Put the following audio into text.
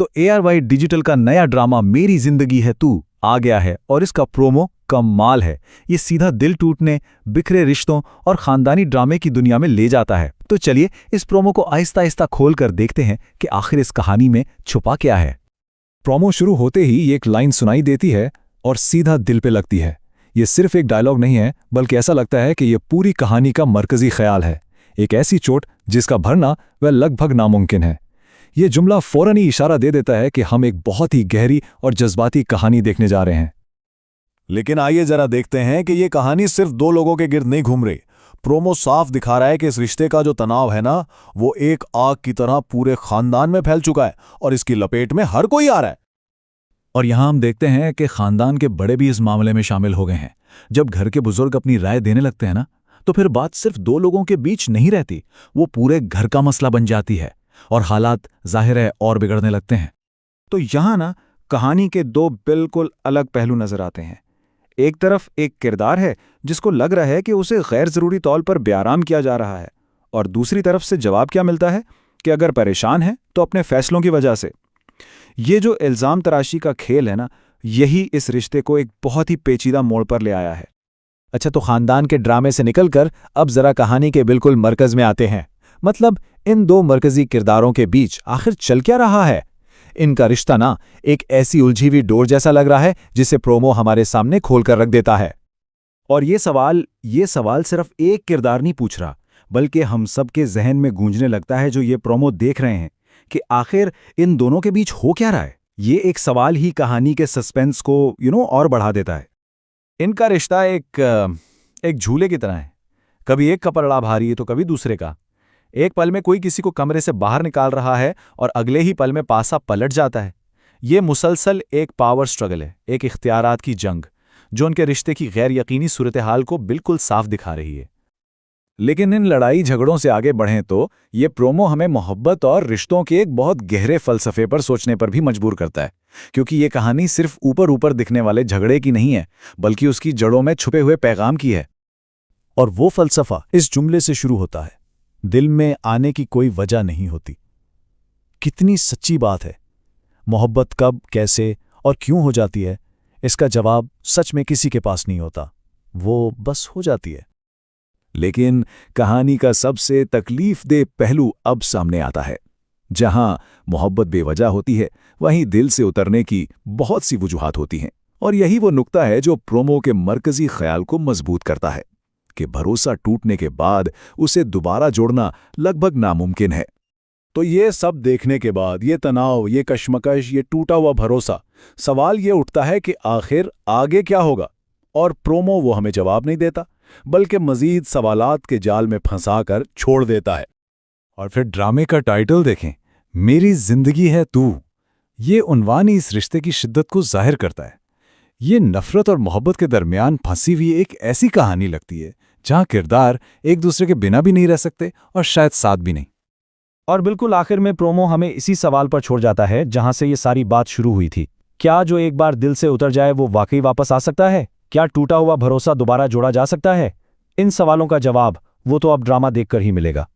तो ARY digital का नया ड्रामा मेरी जिंदगी है तू आ गया है और इसका प्रोमो कमाल है। ये सीधा दिल टूटने, बिखरे रिश्तों और खानदानी ड्रामे की दुनिया में ले जाता है। तो चलिए इस प्रोमो को आहिस्ता आहिस्ता खोल कर देखते हैं कि आखिर इस कहानी में छुपा क्या है। प्रोमो शुरू होते ही एक लाइन सुनाई देती है और सीधा दिल पे लगती है। ये सिर्फ एक डायलॉग नहीं है, बल्कि ऐसा लगता है कि ये पूरी कहानी का मरकजी ख्याल है, एक ऐसी चोट जिसका भरना वह लगभग नामुमकिन है। ये जुमला फौरन ही इशारा दे देता है कि हम एक बहुत ही गहरी और जज्बाती कहानी देखने जा रहे हैं। लेकिन आइए जरा देखते हैं कि ये कहानी सिर्फ दो लोगों के गिर्द नहीं घूम रही। प्रोमो साफ दिखा रहा है कि इस रिश्ते का जो तनाव है ना, वो एक आग की तरह पूरे खानदान में फैल चुका है और इसकी लपेट में हर कोई आ रहा है। और यहां हम देखते हैं कि खानदान के बड़े भी इस मामले में शामिल हो गए हैं। जब घर के बुजुर्ग अपनी राय देने लगते हैं ना, तो फिर बात सिर्फ दो लोगों के बीच नहीं रहती, वो पूरे घर का मसला बन जाती है और हालात जाहिर है और बिगड़ने लगते हैं। तो यहां ना कहानी के दो बिल्कुल अलग पहलू नजर आते हैं। एक तरफ एक किरदार है जिसको लग रहा है कि उसे गैर जरूरी तौर पर बेआराम किया जा रहा है, और दूसरी तरफ से जवाब क्या मिलता है कि अगर परेशान है तो अपने फैसलों की वजह से। ये जो इल्जाम तराशी का खेल है ना, यही इस रिश्ते को एक बहुत ही पेचीदा मोड़ पर ले आया है। अच्छा, तो खानदान के ड्रामे से निकलकर अब जरा कहानी के बिल्कुल मरकज में आते हैं। मतलब इन दो मरकजी किरदारों के बीच आखिर चल क्या रहा है। इनका रिश्ता ना एक ऐसी उलझी हुई डोर जैसा लग रहा है जिसे प्रोमो हमारे सामने खोलकर रख देता है। और ये सवाल सिर्फ एक किरदार नहीं पूछ रहा, बल्कि हम सब के जहन में गूंजने लगता है जो ये प्रोमो देख रहे हैं, कि आखिर इन दोनों के बीच हो क्या रहा है। ये एक सवाल ही कहानी के सस्पेंस को और बढ़ा देता है। इनका रिश्ता एक झूले की तरह है। कभी एक का पलड़ा भारी है तो कभी दूसरे का। एक पल में कोई किसी को कमरे से बाहर निकाल रहा है और अगले ही पल में पासा पलट जाता है। ये मुसलसल एक पावर स्ट्रगल है, एक इख्तियारात की जंग, जो उनके रिश्ते की गैर यकीनी सूरत हाल को बिल्कुल साफ दिखा रही है। लेकिन इन लड़ाई झगड़ों से आगे बढ़ें तो ये प्रोमो हमें मोहब्बत और रिश्तों के एक बहुत गहरे फलसफे पर सोचने पर भी मजबूर करता है, क्योंकि ये कहानी सिर्फ ऊपर ऊपर दिखने वाले झगड़े की नहीं है, बल्कि उसकी जड़ों में छुपे हुए पैगाम की है। और वो फलसफा इस जुमले से शुरू होता है, दिल में आने की कोई वजह नहीं होती। कितनी सच्ची बात है। मोहब्बत कब, कैसे और क्यों हो जाती है, इसका जवाब सच में किसी के पास नहीं होता, वो बस हो जाती है। लेकिन कहानी का सबसे तकलीफदेह पहलू अब सामने आता है। जहां मोहब्बत बेवजह होती है, वहीं दिल से उतरने की बहुत सी वजूहात होती हैं, और यही वो नुक्ता है जो प्रोमो के मरकजी ख्याल को मजबूत करता है कि भरोसा टूटने के बाद उसे दोबारा जोड़ना लगभग नामुमकिन है। तो ये सब देखने के बाद, ये तनाव, ये कश्मकश, ये टूटा हुआ भरोसा, सवाल ये उठता है कि आखिर आगे क्या होगा। और प्रोमो वो हमें जवाब नहीं देता, बल्कि मजीद सवालात के जाल में फंसाकर छोड़ देता है। और फिर ड्रामे का टाइटल देखें, मेरी जिंदगी है तू। ये उन्वान ही इस रिश्ते की शिद्दत को जाहिर करता है। ये नफरत और मोहब्बत के दरमियान फंसी हुई एक ऐसी कहानी लगती है जहां किरदार एक दूसरे के बिना भी नहीं रह सकते और शायद साथ भी नहीं। और बिल्कुल आखिर में प्रोमो हमें इसी सवाल पर छोड़ जाता है जहां से ये सारी बात शुरू हुई थी। क्या जो एक बार दिल से उतर जाए वो वाकई वापस आ सकता है? क्या टूटा हुआ भरोसा दोबारा जोड़ा जा सकता है? इन सवालों का जवाब वो तो अब ड्रामा देखकर ही मिलेगा।